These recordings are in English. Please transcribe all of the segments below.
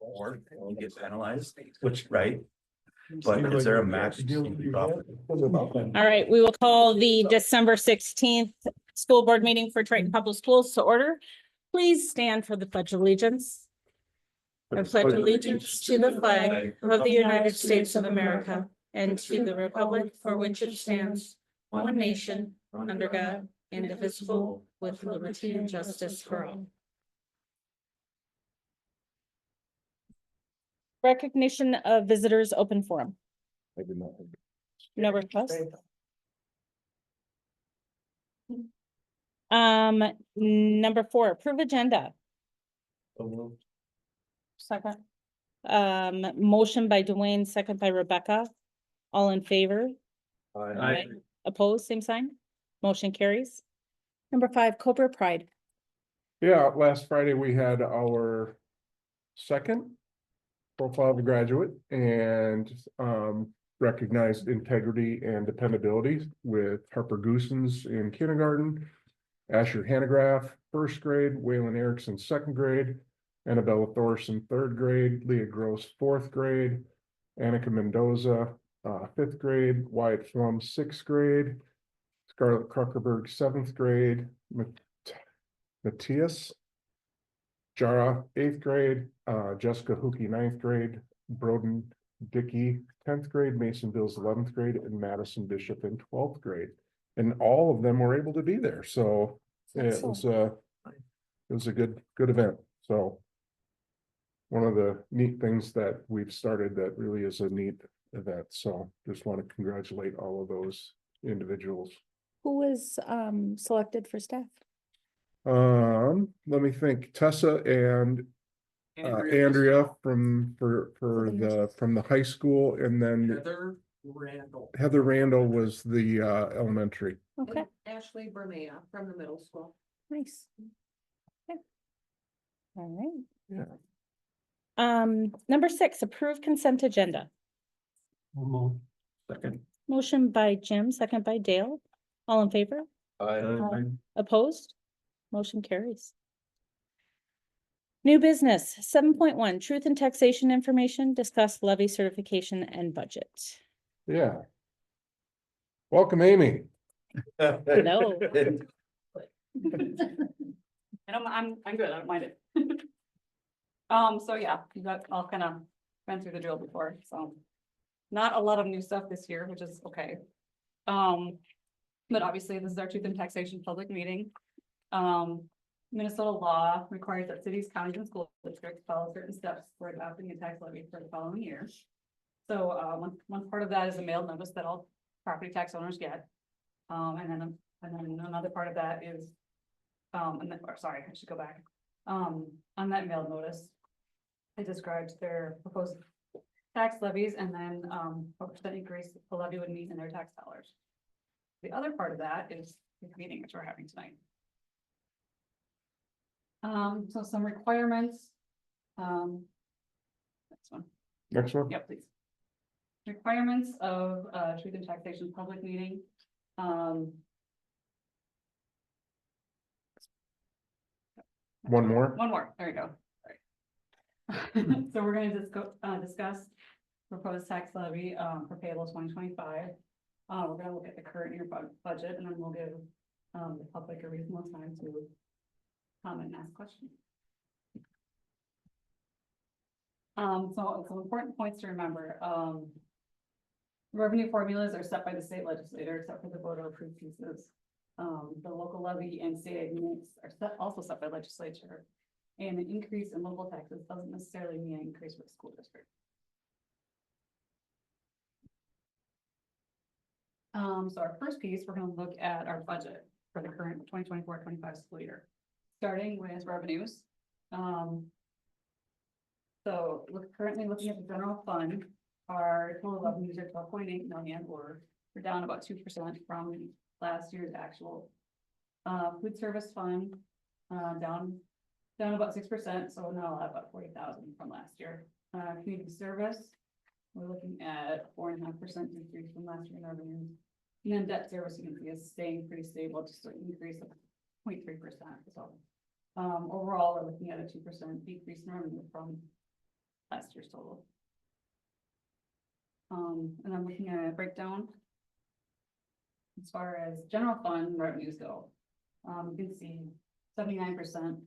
or you get penalized, which, right? But is there a max? All right, we will call the December 16th school board meeting for Triton Public Schools to order. Please stand for the pledge of allegiance. I pledge allegiance to the flag of the United States of America and to the republic for which it stands, one nation, under God, indivisible, with liberty and justice for all. Recognition of visitors open forum. No request. Number 4, approve agenda. Second. Motion by Dwayne, second by Rebecca. All in favor? Aye. Opposed, same sign. Motion carries. Number 5, Cobra Pride. Yeah, last Friday we had our second profile of a graduate and recognized integrity and dependability with Harper Goosens in kindergarten, Asher Hanegraaff, first grade, Waylon Erickson, second grade, Annabella Thorson, third grade, Leah Gross, fourth grade, Annika Mendoza, fifth grade, Wyatt Flum, sixth grade, Scarlett Kruckerberg, seventh grade, Matthias Jara, eighth grade, Jessica Hookey, ninth grade, Broden Dickey, 10th grade, Mason Bills, 11th grade, and Madison Bishop in 12th grade. And all of them were able to be there. So it was a good event. So one of the neat things that we've started that really is a neat event. So just want to congratulate all of those individuals. Who was selected for staff? Let me think. Tessa and Andrea from the high school, and then Heather Randall was the elementary. Okay, Ashley Bermea from the middle school. nice. Okay. All right. Yeah. Number 6, approve consent agenda. Second. Motion by Jim, second by Dale. All in favor? Opposed? Motion carries. New business, 7.1, truth and taxation information, discuss levy certification and budget. Yeah. Welcome, Amy. Hello. And I'm good, I don't mind it. So yeah, you got all kind of went through the drill before, so. Not a lot of new stuff this year, which is okay. But obviously this is our truth and taxation public meeting. Minnesota law requires that cities, counties, and school districts follow certain steps for adopting a tax levy for the following year. So, one part of that is a mailed notice that all property tax owners get. And then another part of that is, sorry, I should go back. On that mailed notice, it describes their proposed tax levies and then, what percent increase the levy would mean in their tax dollars. The other part of that is the meeting which we're having tonight. So some requirements. Next one. Next one. Yep, please. Requirements of truth and taxation public meeting. One more. One more, there you go. Sorry. So we're gonna just go discuss proposed tax levy for payable 2025. We're gonna look at the current year budget, and then we'll give the public a reasonable time to comment and ask questions. So some important points to remember. Revenue formulas are set by the state legislature, except for the voter approved pieces. The local levy and state aid units are also set by legislature. And an increase in local taxes doesn't necessarily mean an increase for the school district. So our first piece, we're going to look at our budget for the current 2024-25 school year, starting with revenues. So currently looking at the general fund, our total revenues are 12.8 million, or we're down about 2% from last year's actual. Food service fund, down about 6%, so now about 40,000 from last year. Community service, we're looking at 4.5% decrease from last year in revenues. And then debt service, you can see, is staying pretty stable, just an increase of 0.3%. So overall, we're looking at a 2% decrease in revenue from last year's total. And I'm looking at a breakdown. As far as general fund revenues go, you can see 79%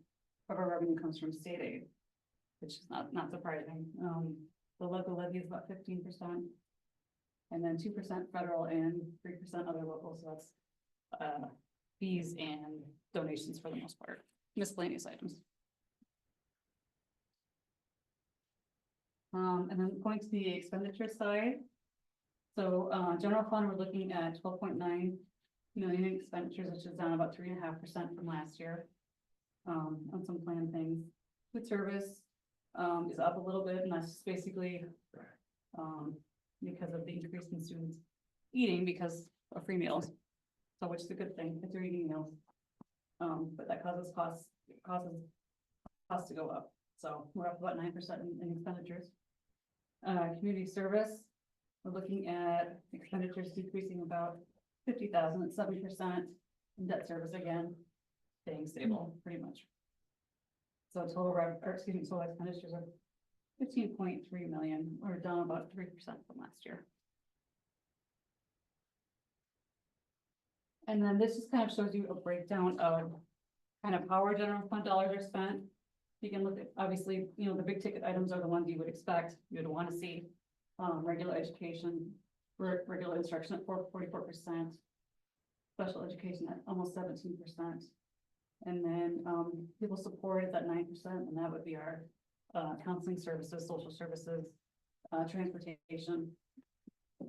of our revenue comes from state aid, which is not surprising. The local levy is about 15%. And then 2% federal and 3% other local, so that's fees and donations for the most part, miscellaneous items. And then going to the expenditure side. So, general fund, we're looking at 12.9 million in expenditures, which is down about 3.5% from last year. On some planned things. Food service, is up a little bit, and that's just basically, because of the increase in students eating because of free meals. So, which is a good thing, if they're eating meals. But that causes costs to go up. So we're up about 9% in expenditures. Community service, we're looking at expenditures decreasing about 50,000 at 7%. And debt service again, staying stable pretty much. So total total expenditures are 15.3 million, or down about 3% from last year. And then this just kind of shows you a breakdown of kind of how our general fund dollars are spent. You can look at, obviously, the big ticket items are the ones you would expect, you'd want to see. Regular education, regular instruction at 44%. Special education at almost 17%. And then, people support is at 9%, and that would be our, counseling services, social services, transportation.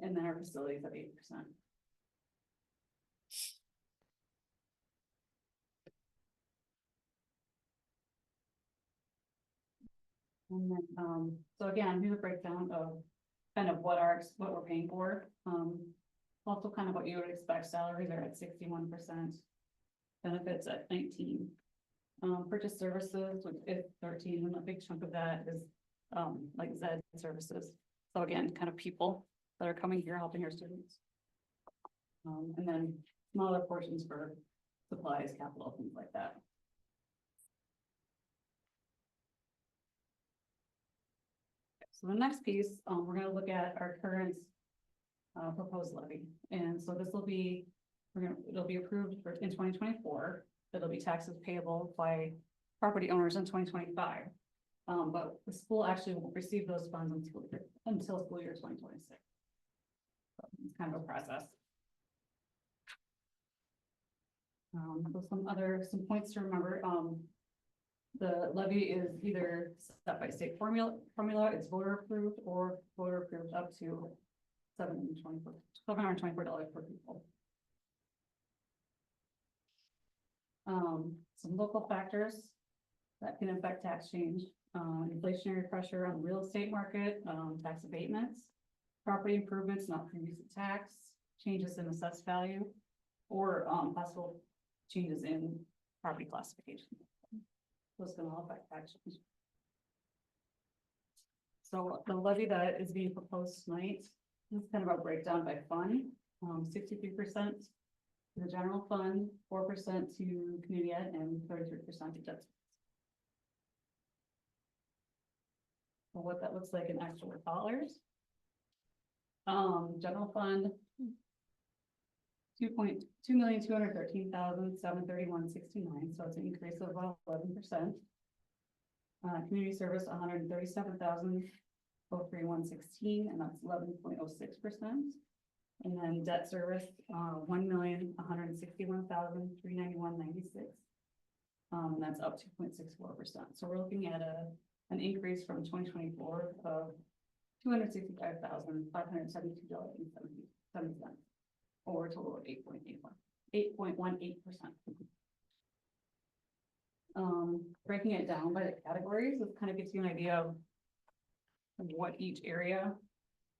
And then our facilities at 8%. And then, so again, here's a breakdown of kind of what we're paying for. Also kind of what you would expect, salaries are at 61%. Benefits at 19. Purchase services, which is 13, and a big chunk of that is, like Zed services. So again, kind of people that are coming here helping our students. And then smaller portions for supplies, capital, things like that. So the next piece, we're going to look at our current proposed levy. And so this will be, it'll be approved in 2024. It'll be taxes payable by property owners in 2025. But the school actually won't receive those funds until school year 2026. So it's kind of a process. So some points to remember. The levy is either set by state formula, it's voter approved, or voter approved up to $1,224 per pupil. Some local factors that can affect tax change, inflationary pressure on the real estate market, tax abatements, property improvements not previously taxed, changes in assessed value, or possible changes in property classification. Those can all affect tax change. So the levy that is being proposed tonight is kind of a breakdown by fund. 63% to the general fund, 4% to community ed, and 33% to debt. So what that looks like in actual dollars. General fund, 2,213,731.69. So it's an increase of about 11%. Community service, 137,031.16, and that's 11.06%. And then debt service, 1,161,391.96. And that's up 2.64%. So we're looking at an increase from 2024 of $265,572.70, or a total of 8.18%. Breaking it down by the categories, it kind of gives you an idea of what each area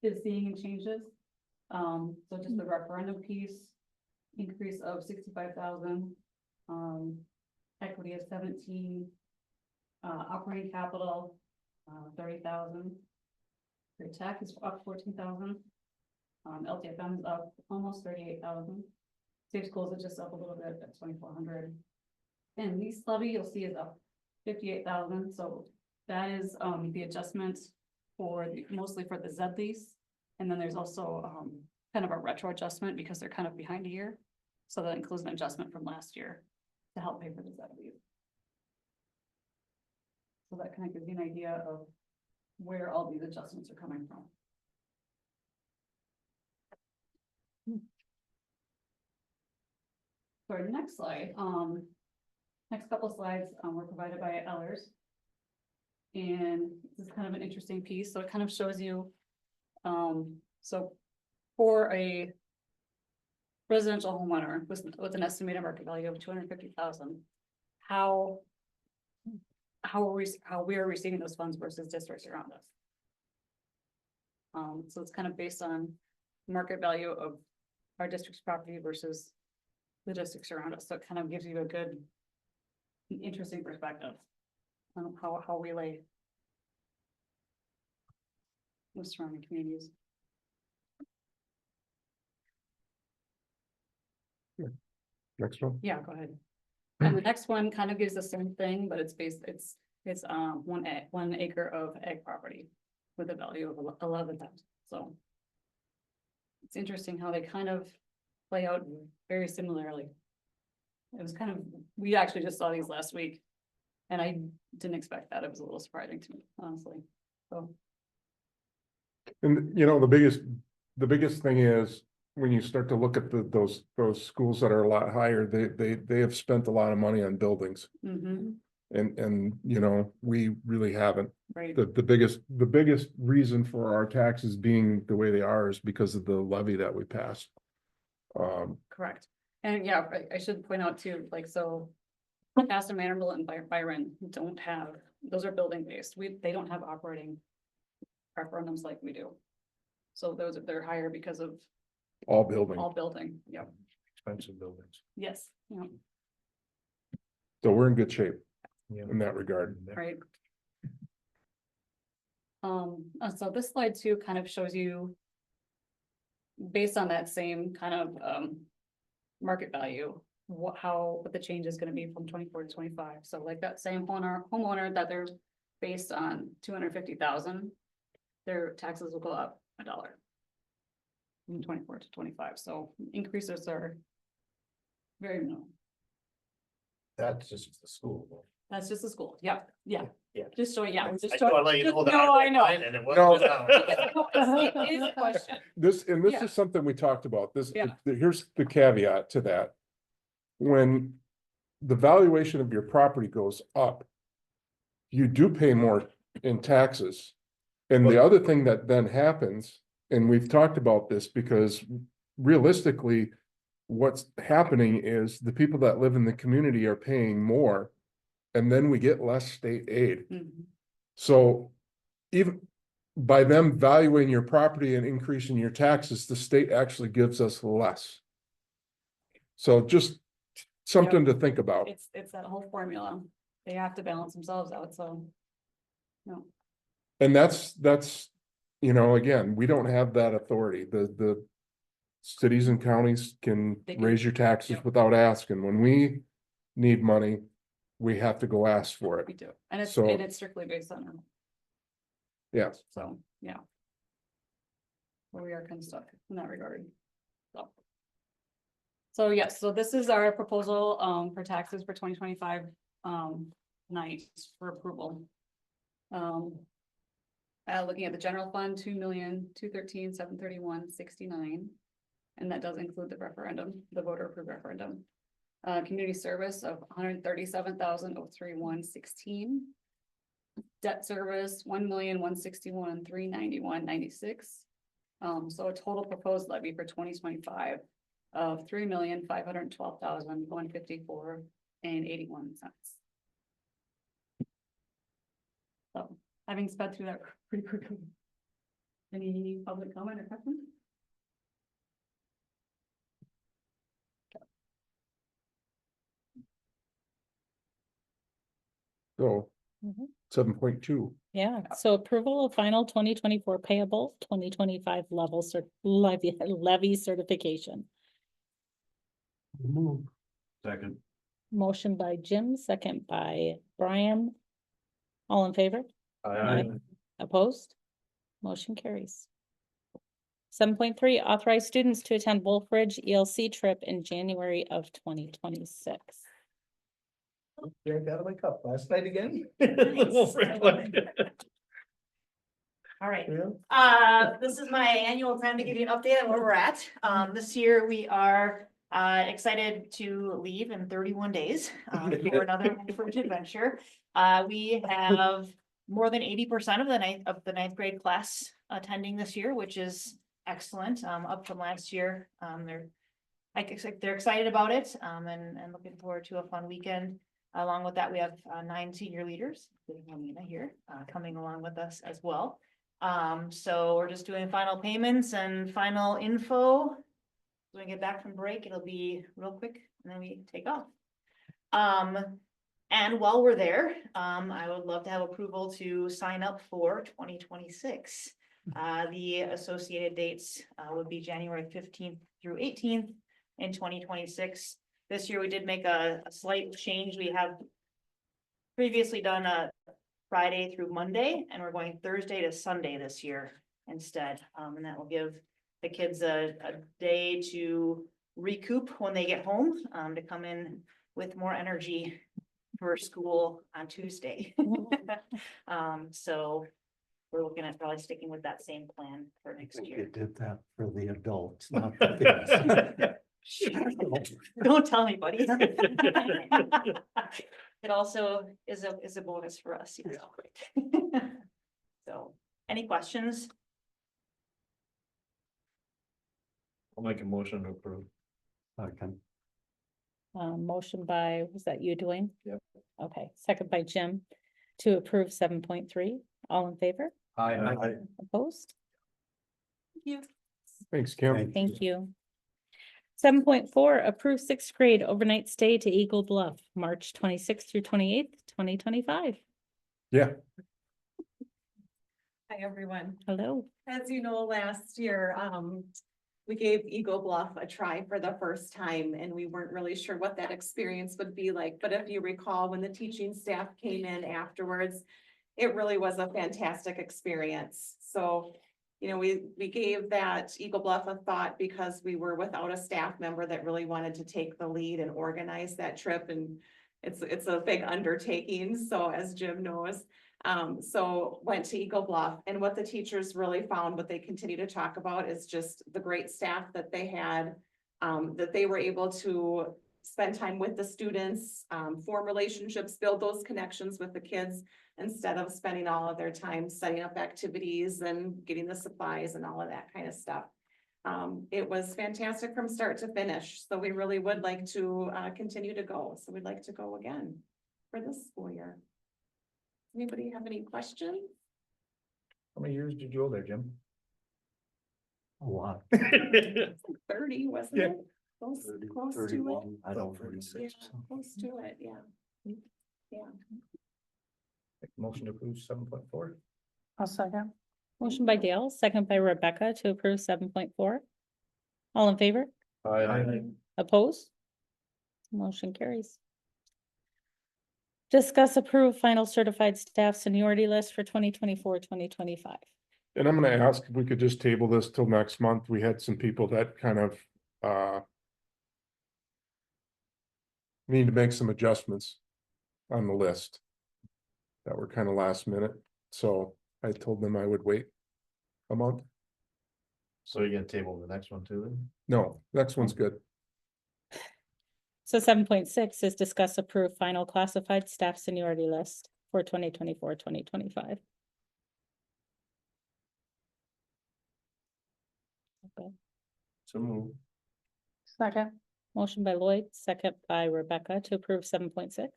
is seeing in changes. So just the referendum piece, increase of 65,000, equity of 17, operating capital, 30,000. Your tech is up 14,000. LTFM is up almost 38,000. Safe schools is just up a little bit at 2,400. And lease levy you'll see is up 58,000. So that is the adjustment mostly for the Z lease. And then there's also, kind of a retro adjustment because they're kind of behind a year. So that includes an adjustment from last year to help pay for the Z lease. So that kind of gives you an idea of where all these adjustments are coming from. For our next slide, next couple of slides, were provided by Ellers. And this is kind of an interesting piece, so it kind of shows you, so for a residential homeowner with an estimated market value of 250,000, how we are receiving those funds versus districts around us. So it's kind of based on market value of our district's property versus the districts around us, so it kind of gives you a good, interesting perspective on how we lay with surrounding communities. Next one. Yeah, go ahead. And the next one kind of gives the same thing, but it's 1 acre of ag property with a value of 11,000, so. It's interesting how they kind of play out very similarly. It was kind of, we actually just saw these last week. And I didn't expect that. It was a little surprising to me, honestly, so. And you know, the biggest thing is when you start to look at those schools that are a lot higher, they have spent a lot of money on buildings. Mhm, And, you know, we really haven't. right, The biggest reason for our taxes being the way they are is because of the levy that we passed. correct. And yeah, I should point out too, like, so. Aston Manderville and Byron don't have, those are building based. They don't have operating referendums like we do. So they're higher because of All building. all building, yep, Expensive buildings. yes, yeah, So we're in good shape Yeah. in that regard. right. So this slide too kind of shows you. Based on that same kind of market value, what the change is gonna be from 24 to 25. So like that same homeowner that they're based on 250,000. Their taxes will go up $1. From 24 to 25, so increases are. Very minimal. That's just the school. That's just the school, yeah, yeah. Yeah. Just showing, yeah. I just thought I'd showing- let you know just- that. No, I read know. mine And it No. wasn't. It is a question. This Yeah. is something we talked about. Yeah. Here's the caveat to that. When the valuation of your property goes up, you do pay more in taxes. And the other thing that then happens, and we've talked about this because realistically, what's happening is the people that live in the community are paying more, and then we get less state aid. Mhm. So even by them valuing your property and increasing your taxes, the state actually gives us less. So just something to think about. It's that whole formula. They have to balance themselves out, so. No, And that's, you know, again, we don't have that authority. The cities and counties can They can- raise your taxes Yep. without asking. When we need money, we have to go ask for we it. do, and So- it's strictly based on, Yes. so, yeah. Where we are kind of stuck in that regard. So yes, so this is our proposal for taxes for 2025 night for approval. Looking at the general fund, 2,213,731.69. And that does include the referendum, the voter approved referendum. Community service of 137,031.16. Debt service, 1,161,391.96. So a total proposed levy for 2025 of 3,512,154.81. So, having sped through that pretty quickly. Any public comment or questions? So Mhm. 7.2. Yeah, so approval of final 2024 payable, 2025 levy certification. Second. Motion by Jim, second by Brian. All in favor? Aye. Opposed? Motion carries. 7.3, authorize students to attend Wolf Ridge ELC trip in January of 2026. Drank out of my cup last night again. All right, Yeah. this is my annual time to give you an update on where we're at. This year we are excited to leave in 31 days for another Fringe adventure. We have more than 80% of the ninth grade class attending this year, which is excellent, up from last year. They're excited about it, and looking forward to a fun weekend. Along with that, we have 9 senior leaders, including Amina here, coming along with us as well. So we're just doing final payments and final info. When we get back from break, it'll be real quick and then we take off. And while we're there, I would love to have approval to sign up for 2026. The associated dates would be January 15th through 18th in 2026. This year we did make a slight change. We have previously done a Friday through Monday, and we're going Thursday to Sunday this year instead. And that will give the kids a day to recoup when they get home, to come in with more energy for school on Tuesday. So we're looking at probably sticking with that same plan for next year. did that for the adults, not the kids. Don't tell anybody. It also is a bonus for us, yes. So, any questions? I'll make a motion to approve. Second. Motion by, was that you doing? Yep. Okay, second by Jim to approve 7.3. All in favor? Aye. Opposed? Thank you. Thanks, Kim. Thank you. 7.4, approve sixth grade overnight stay to Eagle Bluff, March 26th through 28th, 2025. Yeah, Hi, everyone. Hello. As you know, last year, we gave Eagle Bluff a try for the first time, and we weren't really sure what that experience would be like. But if you recall, when the teaching staff came in afterwards, it really was a fantastic experience. So, you know, we gave that Eagle Bluff a thought because we were without a staff member that really wanted to take the lead and organize that trip. And it's a big undertaking. So as Jim knows, so went to Eagle Bluff, and what the teachers really found, what they continue to talk about, is just the great staff that they had, that they were able to spend time with the students, form relationships, build those connections with the kids, instead of spending all of their time setting up activities and getting the supplies and all of that kind of stuff. It was fantastic from start to finish, so we really would like to continue to go. So we'd like to go again for this school year. Anybody have any questions? How many years did you go there, Jim? A lot. 30, wasn't Yeah. it? Close to it. 31, I don't About know. 36. Yeah, close to it, yeah. Yeah. Make a motion to approve 7.4. I'll second. Motion by Dale, second by Rebecca to approve 7.4. All in favor? Aye. Opposed? Motion carries. Discuss approve final certified staff seniority list for 2024-2025. and I'm gonna ask if we could just table this till next month. We had some people that kind of, need to make some adjustments on the list that were kind of last minute. So I told them I would wait a month. So you're gonna table the next one too then? No, next one's good. So 7.6 is discuss approve final classified staff seniority list for 2024-2025. Okay. So move. Second. Motion by Lloyd, second by Rebecca to approve 7.6.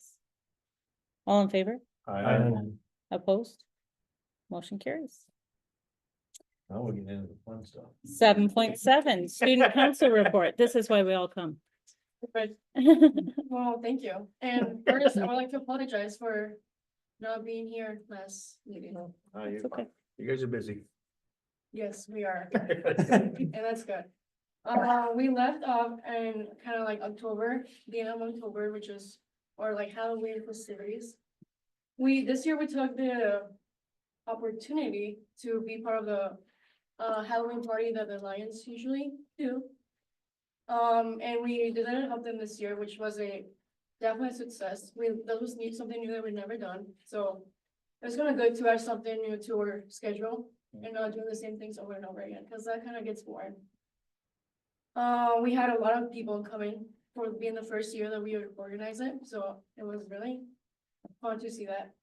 All in favor? Aye. Opposed? Motion carries. Now we're getting into the fun stuff. 7.7, student council report. This is why we all come. But, well, thank you. And first, I would like to apologize for not being here last meeting. It's okay. You guys are busy. Yes, we are, and that's good. We left off in kind of like October, the end of October, which is, or like Halloween festivities. This year we took the opportunity to be part of the Halloween party that the Lions usually do. And we decided to help them this year, which was a definite success. That was something new that we'd never done, so it's gonna good to add something new to our schedule and not doing the same things over and over again, because that kind of gets boring. We had a lot of people coming for being the first year that we would organize it, so it was really fun to see that.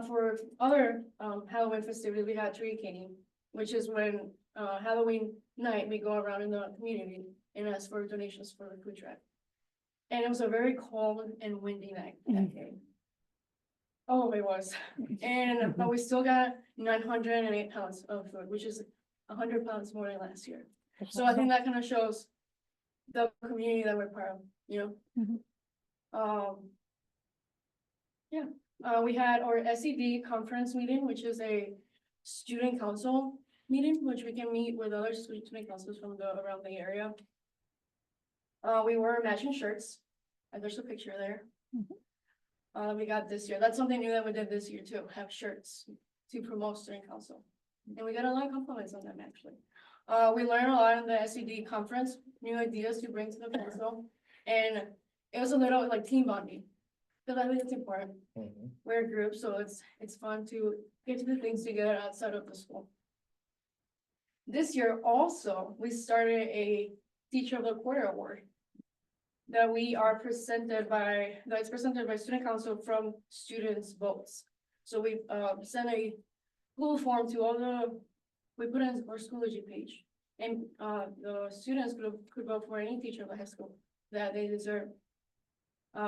For other Halloween festivities, we had tree caning, which is when Halloween night, we go around in the community and ask for donations for the food truck. And it was a very cold and windy night that day. Oh, it was, and but we still got 908 pounds of food, which is 100 pounds more than last year. So I think that kind of shows the community that we're part of, you know? Yeah, we had our SED conference meeting, which is a student council meeting, which we can meet with other student councils from around the area. We wore matching shirts, and there's a picture there. We got this year, that's something new that we did this year too, have shirts to promote student council. And we got a lot of compliments on them, actually. We learned a lot in the SED conference, new ideas to bring to the council, and it was a little like team bonding. Cause I think it's important, we're a group, so it's fun to get to do things together outside of the school. This year also, we started a Teacher of the Quarter award that it's presented by student council from students' votes. So we sent a Google form to we put in our Schoology page, and the students could vote for any teacher of the high school that they deserve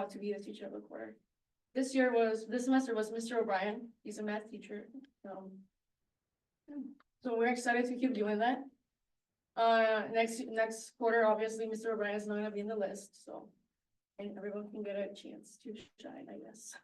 to be the Teacher of the Quarter. This semester was Mr. O'Brien. He's a math teacher. So we're excited to keep doing that. Next quarter, obviously, Mr. O'Brien is not gonna be in the list, so. And everyone can get a chance to shine, I guess.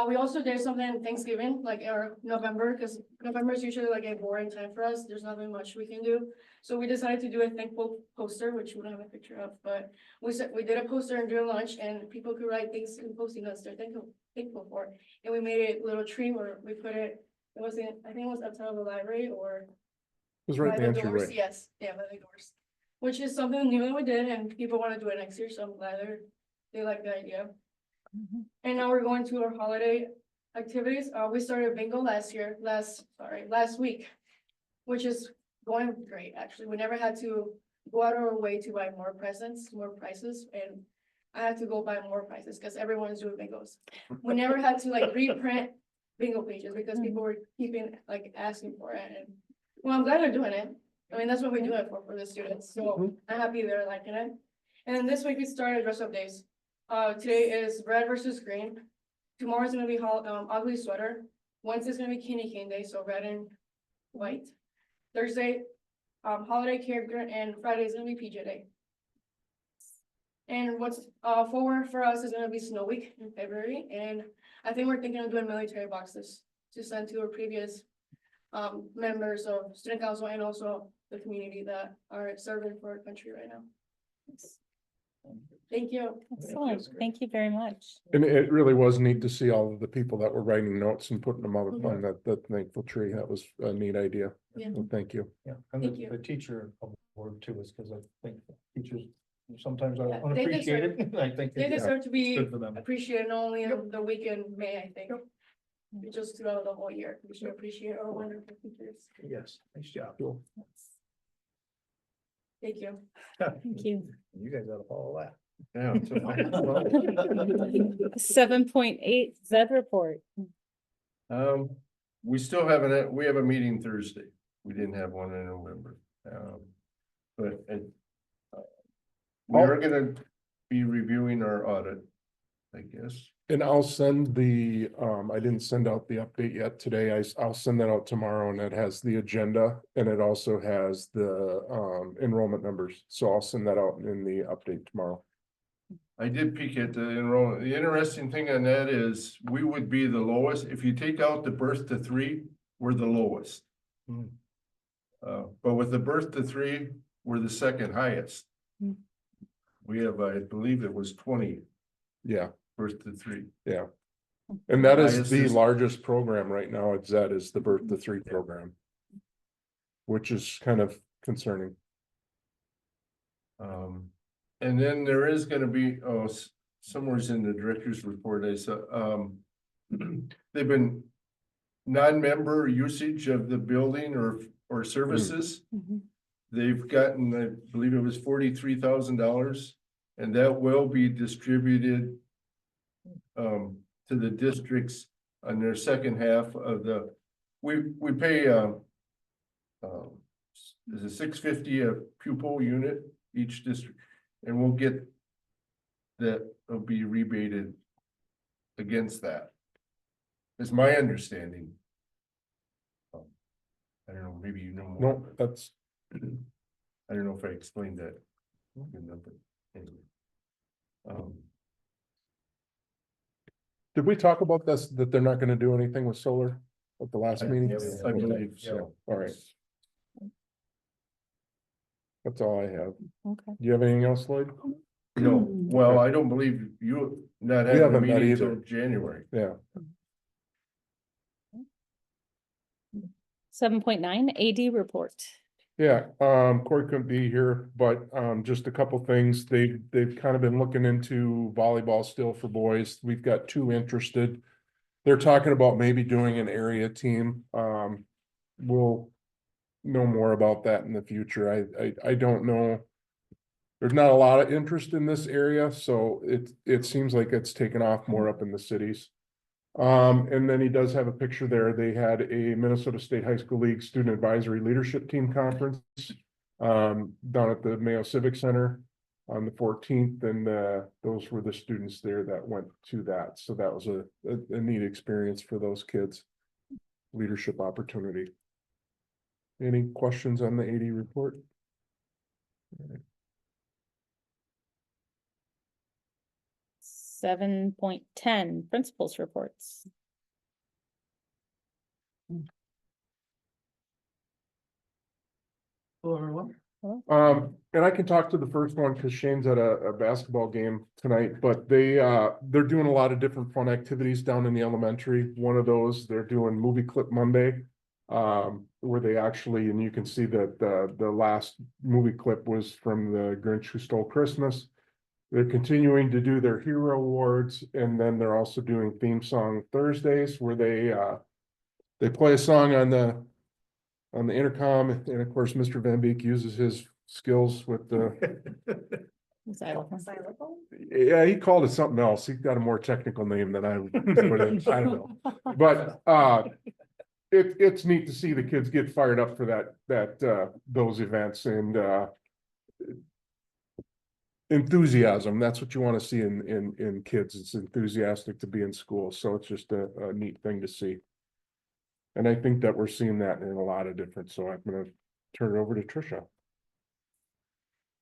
We also did something in Thanksgiving, like our November, because November is usually like a boring time for us. There's nothing much we can do. So we decided to do a thankful poster, which we don't have a picture of, but we did a poster during lunch, and people could write things and posting us they're thankful for. And we made a little tree where we put it, I think it was outside of the library or It was right by in the the doors, entryway. yes, yeah, by the doors. Which is something new that we did, and people want to do it next year, so I'm glad they like the idea. And now we're going to our holiday activities. We started bingo last week, which is going great, actually. We never had to go out of our way to buy more presents, more prizes, and I had to go buy more prizes because everyone is doing bingos. We never had to like reprint bingo pages because people were asking for it, and well, I'm glad they're doing it. I mean, that's what we do it for the students, so I'm happy they're liking it. And then this week we started dress up days. Today is red versus green. Tomorrow's gonna be ugly sweater. Wednesday's gonna be candy cane day, so red and white. Thursday, holiday character, and Friday is gonna be PJ day. And what's forward for us is gonna be Snow Week in February, and I think we're thinking of doing military boxes to send to our previous members of student council and also the community that are serving for our country right now. Thank you. Excellent. Thank you very much. And it really was neat to see all of the people that were writing notes and putting them out on that thankful tree. That was a neat idea. Yeah. So thank you. Yeah, and Thank you. the teacher award too is because I think teachers sometimes are Yeah, they deserve- unappreciated. I think. They deserve to be Good for them. appreciated not only in the week in May, I think. Just throughout the whole year. We should appreciate our wonderful teachers. Yes, nice job. Thank you. Thank you. You guys ought to follow that. Yeah. 7.8 Zed report. We still haven't, we have a meeting Thursday. We didn't have one in November. But we are gonna be reviewing our audit, I guess. And I'll send I didn't send out the update yet today. I'll send that out tomorrow, and it has the agenda and it also has the enrollment numbers. So I'll send that out in the update tomorrow. I did peek at the enrollment. The interesting thing on that is we would be the lowest. If you take out the birth to 3, we're the lowest. But with the birth to 3, we're the second highest. We have, I believe it was 20 Yeah, birth to 3. yeah. And that is the Biases. largest program right now at Zed is the Birth to Three program. Which is kind of concerning. And then there is gonna be, somewhere's in the director's report, I saw, they've been non-member usage of the building or services. Mhm. They've gotten, I believe it was $43,000, and that will be distributed to the districts on their second half of the, we pay is it $6.50 a pupil unit each district, and we'll get that will be rebated against that. Is my understanding. I don't know, maybe you know more. No, that's, I don't know if I explained that. good enough, but anyway. did we talk about this, that they're not gonna do anything with solar at the last meeting? I believe so. All right. That's all I have. Okay. Do you have anything else, Lloyd? No, well, I don't believe you not having a haven't met meeting either. until January. Yeah, 7.9 AD report. yeah, Corey couldn't be here, but, just a couple things. They've kind of been looking into volleyball still for boys. We've got 2 interested. They're talking about maybe doing an area team. We'll know more about that in the future. I don't know. There's not a lot of interest in this area, so it seems like it's taken off more up in the cities. And then he does have a picture there. They had a Minnesota State High School League Student Advisory Leadership Team Conference down at the Mayo Civic Center on the 14th, and those were the students there that went to that. So that was a neat experience for those kids. Leadership opportunity. Any questions on the AD report? 7.10 principals reports. And I can talk to the first one because Shane's at a basketball game tonight, but they're doing a lot of different fun activities down in the elementary. One of those, they're doing Movie Clip Monday. Where they actually, and you can see that the last movie clip was from the Grinch Who Stole Christmas. They're continuing to do their hero awards, and then they're also doing theme song Thursdays where they play a song on the intercom, and of course, Mr. Van Beek uses his skills with the, Xylophone? yeah, he called it something else. He got a more technical name than I would put in. I don't know. But it's neat to see the kids get fired up for those events and enthusiasm. That's what you want to see in kids. It's enthusiastic to be in school. So it's just a neat thing to see. And I think that we're seeing that in a lot of different, so I'm gonna turn it over to Tricia.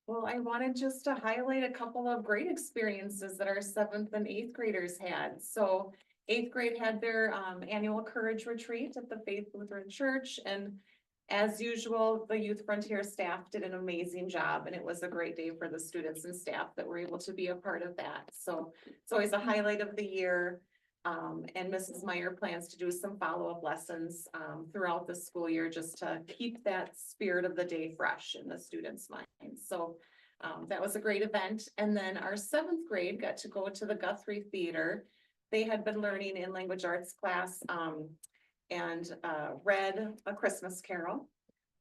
Well, I wanted just to highlight a couple of great experiences that our 7th and 8th graders had. So 8th grade had their annual Courage Retreat at the Faith Lutheran Church, and as usual, the Youth Frontier staff did an amazing job, and it was a great day for the students and staff that were able to be a part of that. So it's always a highlight of the year. And Mrs. Meyer plans to do some follow-up lessons throughout the school year just to keep that spirit of the day fresh in the students' minds. So that was a great event. And then our 7th grade got to go to the Guthrie Theater. They had been learning in language arts class and read A Christmas Carol.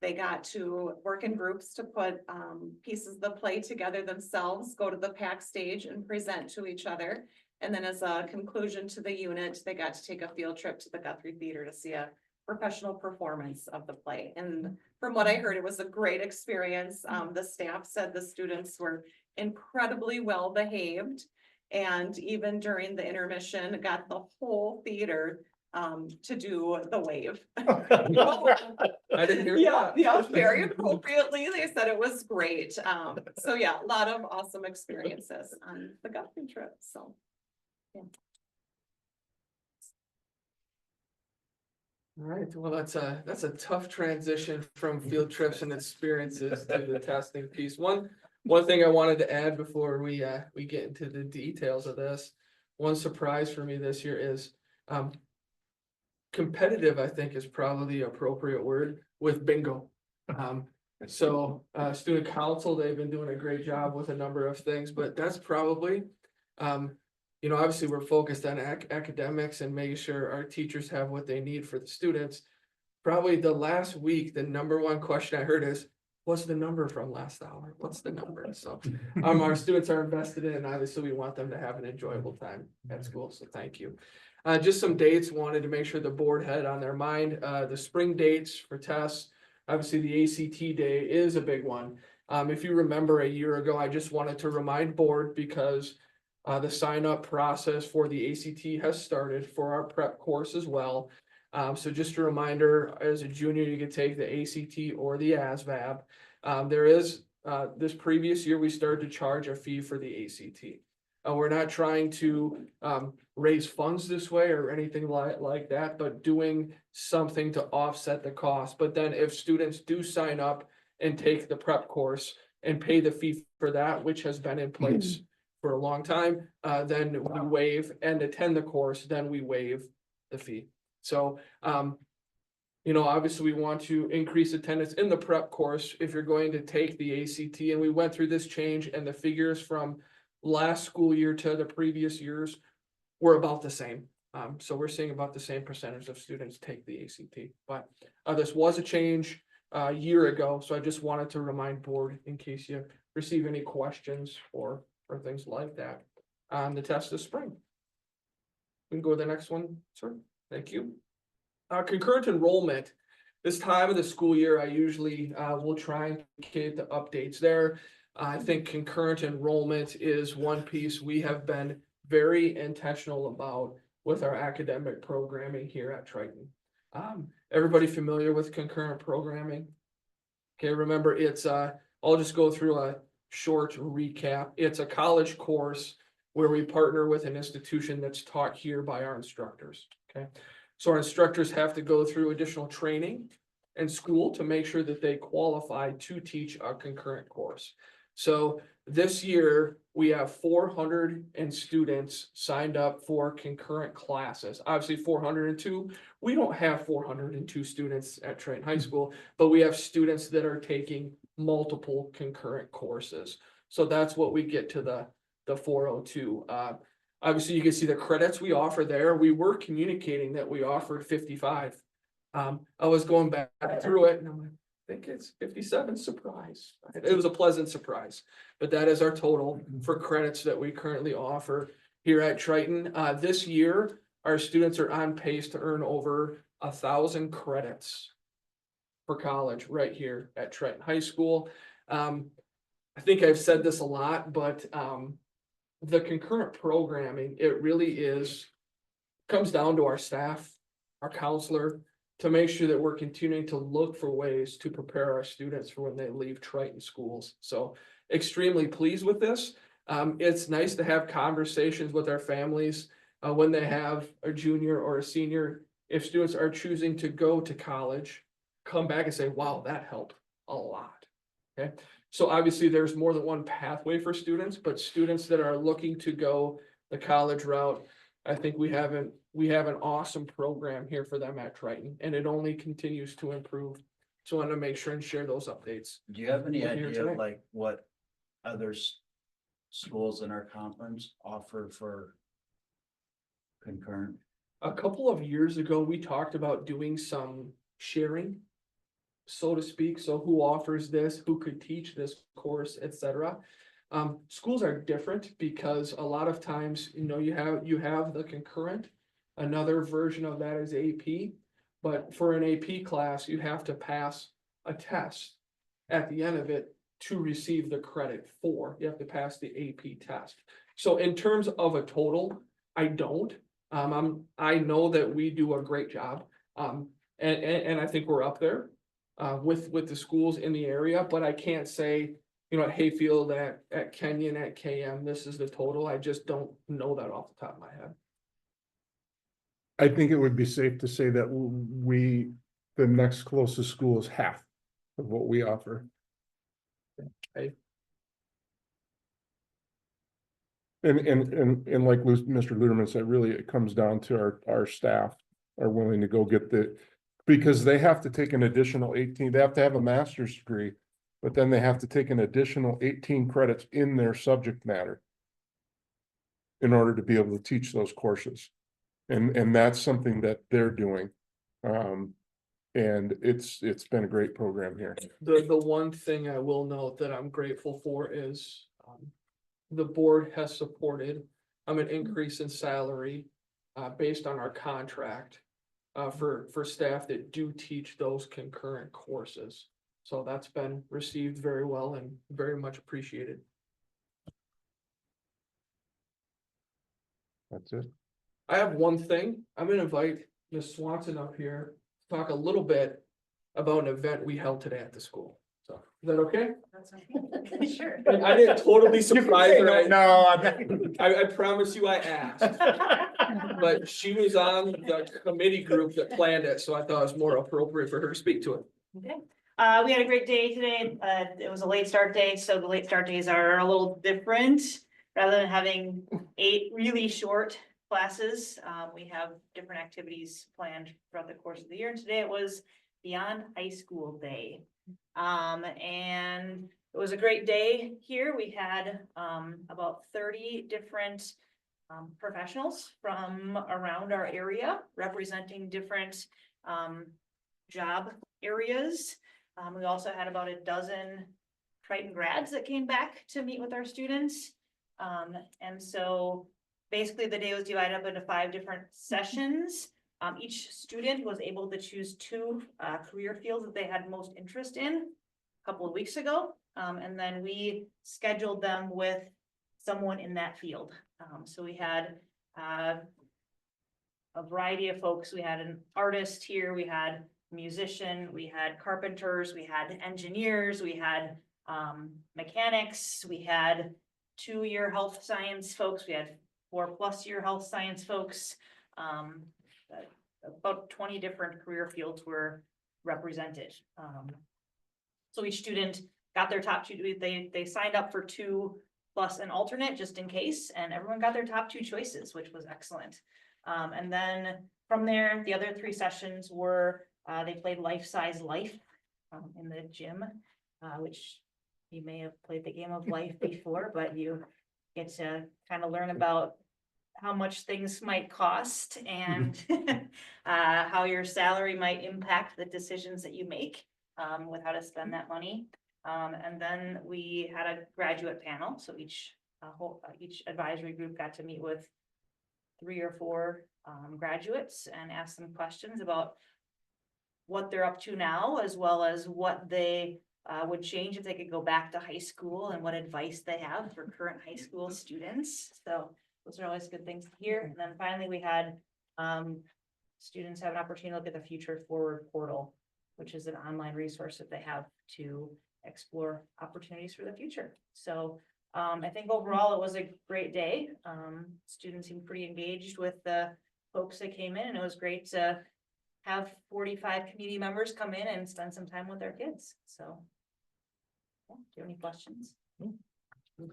They got to work in groups to put pieces of the play together themselves, go to the PAC stage and present to each other. And then as a conclusion to the unit, they got to take a field trip to the Guthrie Theater to see a professional performance of the play. And from what I heard, it was a great experience. The staff said the students were incredibly well behaved. And even during the intermission, got the whole theater to do the wave. I didn't hear that. Yeah, very appropriately. They said it was great. So yeah, a lot of awesome experiences on the Guthrie trip, so. Yeah. All right, well, that's a tough transition from field trips and experiences to the testing piece. One thing I wanted to add before we get into the details of this one surprise for me this year is, competitive, I think is probably the appropriate word with bingo. So, student council, they've been doing a great job with a number of things, but that's probably, you know, obviously we're focused on academics and making sure our teachers have what they need for the students. Probably the last week, the number one question I heard is, what's the number from last hour? What's the number? So, our students are invested in, and obviously we want them to have an enjoyable time at school, so thank you. Just some dates, wanted to make sure the board had on their mind, the spring dates for tests. Obviously, the ACT day is a big one. If you remember a year ago, I just wanted to remind board because the sign up process for the ACT has started for our prep course as well. So just a reminder, as a junior, you could take the ACT or the ASVAB. There is, this previous year, we started to charge a fee for the ACT. We're not trying to raise funds this way or anything like that, but doing something to offset the cost. But then if students do sign up and take the prep course and pay the fee for that, which has been in place for a long time, then we waive and attend the course, then we waive the fee. So, you know, obviously we want to increase attendance in the prep course if you're going to take the ACT, and we went through this change and the figures from last school year to the previous years were about the same. So we're seeing about the same percentage of students take the ACT, but this was a change a year ago. So I just wanted to remind board in case you receive any questions or things like that on the test this spring. We can go to the next one, sir. Thank you. Concurrent enrollment. This time of the school year, I usually will try and get the updates there. I think concurrent enrollment is one piece we have been very intentional about with our academic programming here at Triton. Everybody familiar with concurrent programming? Okay, remember it's, I'll just go through a short recap. It's a college course where we partner with an institution that's taught here by our instructors, okay? So our instructors have to go through additional training in school to make sure that they qualify to teach a concurrent course. So this year, we have 400 students signed up for concurrent classes. Obviously 402, we don't have 402 students at Triton High School, but we have students that are taking multiple concurrent courses. So that's what we get to the 402. Obviously, you can see the credits we offer there. We were communicating that we offered 55. I was going back through it and I'm like, I think it's 57, surprise. It was a pleasant surprise, but that is our total for credits that we currently offer here at Triton. This year, our students are on pace to earn over 1,000 credits for college right here at Triton High School. I think I've said this a lot, but the concurrent programming, it really comes down to our staff, our counselor, to make sure that we're continuing to look for ways to prepare our students for when they leave Triton schools. So extremely pleased with this. It's nice to have conversations with our families when they have a junior or a senior. If students are choosing to go to college, come back and say, wow, that helped a lot. Okay. So obviously there's more than one pathway for students, but students that are looking to go the college route, I think we have an awesome program here for them at Triton, and it only continues to improve. So I want to make sure and share those updates. Do you have any We're here idea today. of like what other schools in our conference offer for concurrent? A couple of years ago, we talked about doing some sharing, so to speak. So who offers this, who could teach this course, etc. Schools are different because a lot of times, you know, you have the concurrent. Another version of that is AP, but for an AP class, you have to pass a test at the end of it to receive the credit for. You have to pass the AP test. So in terms of a total, I don't. I know that we do a great job, and I think we're up there with the schools in the area, but I can't say, you know, at Hayfield, at Kenyon, at KM, this is the total. I just don't know that off the top of my head. I think it would be safe to say that the next closest school is half of what we offer. Okay. And like Mr. Luderman said, really, it comes down to our staff are willing to go get because they have to take an additional 18, they have to have a master's degree, but then they have to take an additional 18 credits in their subject matter in order to be able to teach those courses. And that's something that they're doing. And it's been a great program here. The one thing I will note that I'm grateful for is, the board has supported, an increase in salary, based on our contract. For staff that do teach those concurrent courses. So that's been received very well and very much appreciated. That's it. I have one thing. I'm gonna invite Ms. Swanson up here, to talk a little bit about an event we held today at the school. So, is that okay? That's okay. Sure. I didn't totally surprise her. No, I promise you I asked. But she was on the committee group that planned it, so I thought it was more appropriate for her to speak to it. Okay, we had a great day today. It was a late start day, so the late start days are a little different. Rather than having 8 really short classes, we have different activities planned throughout the course of the year. And today it was Beyond High School Day. And it was a great day here. We had about 30 different professionals from around our area representing different job areas. We also had about a dozen Triton grads that came back to meet with our students. And so basically the day was divided up into 5 different sessions. Each student was able to choose 2 career fields that they had most interest in a couple of weeks ago. And then we scheduled them with someone in that field. So we had a variety of folks. We had an artist here, we had a musician, we had carpenters, we had engineers, we had mechanics, we had 2-year health science folks, we had 4+ year health science folks. About 20 different career fields were represented. So each student got their top 2, they signed up for 2 plus an alternate just in case, and everyone got their top 2 choices, which was excellent. And then from there, the other 3 sessions were, they played Life Size Life in the gym, which you may have played the game of life before, but you get to kind of learn about how much things might cost and how your salary might impact the decisions that you make with how to spend that money. And then we had a graduate panel, so each advisory group got to meet with 3 or 4 graduates and ask them questions about what they're up to now, as well as what they would change if they could go back to high school and what advice they have for current high school students. So those are always good things to hear. And then finally, we had students have an opportunity to look at the Future Forward portal, which is an online resource that they have to explore opportunities for the future. So I think overall it was a great day. Students seemed pretty engaged with the folks that came in, and it was great to have 45 community members come in and spend some time with their kids. So yeah, do you have any questions?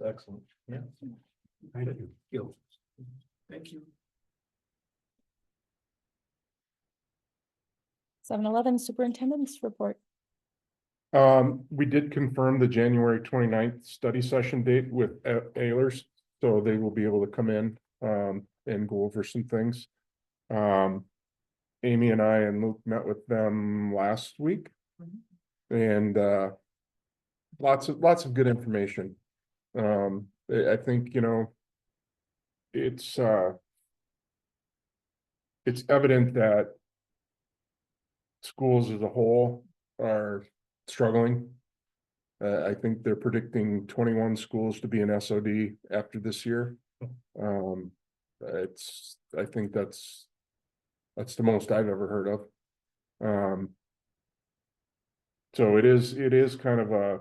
Excellent, yeah. Thank you. Thank you. 7-Eleven superintendent's report. We did confirm the January 29th study session date with Ehlers, so they will be able to come in and go over some things. Amy and I and Luke met with them last week. And lots of good information. I think, you know, it's evident that schools as a whole are struggling. I think they're predicting 21 schools to be an SOD after this year. I think that's the most I've ever heard of. So it is kind of a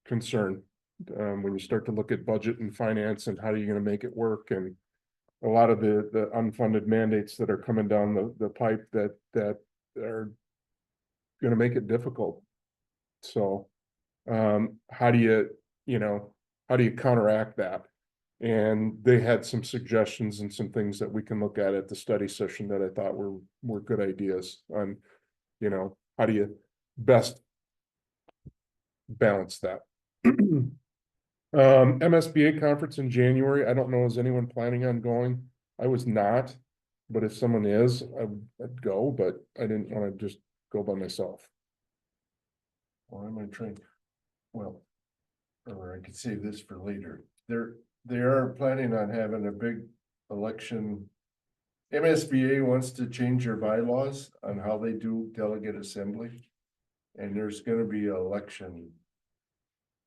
concern when you start to look at budget and finance and how are you going to make it work, and a lot of the unfunded mandates that are coming down the pipe that are going to make it difficult. So how do you counteract that? And they had some suggestions and some things that we can look at the study session that I thought were good ideas on, you know, how do you best balance that? MSBA conference in January, I don't know, is anyone planning on going? I was not, but if someone is, I'd go, but I didn't wanna just go by myself. Or am I trying? Well, or I could save this for later. They are planning on having a big election. MSBA wants to change their bylaws on how they do delegate assembly. And there's gonna be an election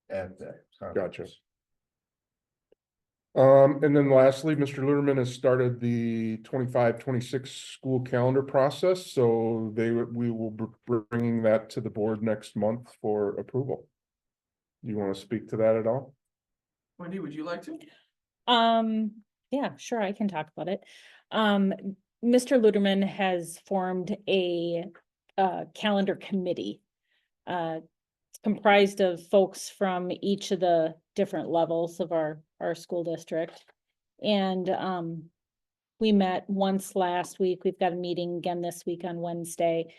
at that conference. Gotcha. And then lastly, Mr. Luderman has started the 25-26 school calendar process, so we will be bringing that to the board next month for approval. Do you want to speak to that at all? Wendy, would you like to? Yeah, sure, I can talk about it. Mr. Luderman has formed a calendar committee. It's comprised of folks from each of the different levels of our school district. And we met once last week. We've got a meeting again this week on Wednesday.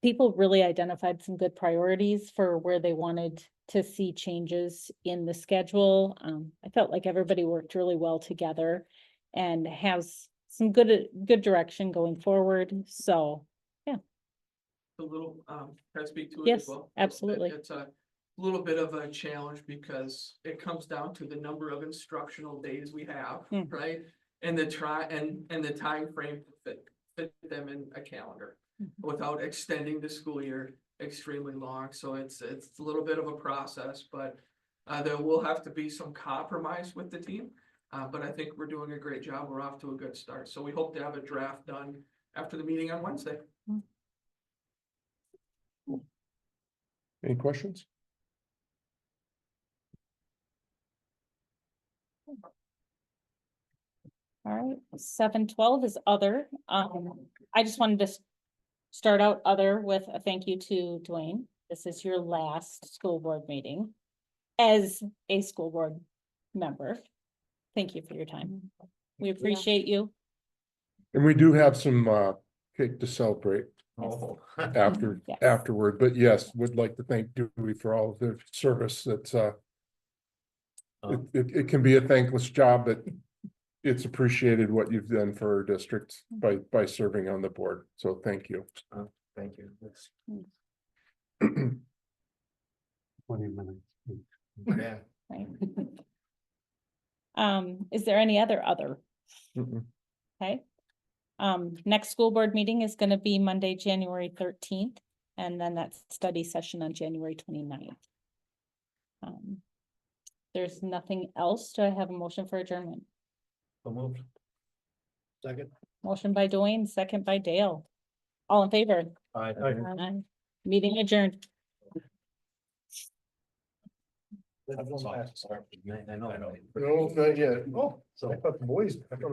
People really identified some good priorities for where they wanted to see changes in the schedule. I felt like everybody worked really well together and has some good direction going forward. So, A little, can I speak to it Yes, as well? absolutely. It's a little bit of a challenge because it comes down to the number of instructional days we have, right? And the time frame to fit them in a calendar without extending the school year extremely long. So it's a little bit of a process, but there will have to be some compromise with the team. But I think we're doing a great job. We're off to a good start. So we hope to have a draft done after the meeting on Wednesday. Any questions? all right, 7:12 is other. I just wanted to start out other with a thank you to Dwayne. This is your last school board meeting as a school board member. Thank you for your time. We appreciate you. And we do have some cake to celebrate Oh. Yes. afterward, but yes, would like to thank Dewey for all of their service. That's it can be a thankless job, but it's appreciated what you've done for our district by serving on the board. So thank you. Thank you. 20 minutes. Yeah. Right. Is there any other? Mm-mm. Okay. Next school board meeting is gonna be Monday, January 13th, and then that's study session on January 29th. There's nothing else. Do I have a motion for adjournment? So moved. Second. Motion by Dwayne, second by Dale. All in favor? Aye. Aye. Meeting adjourned. I know. No, not yet. Oh, so I thought the boys, I thought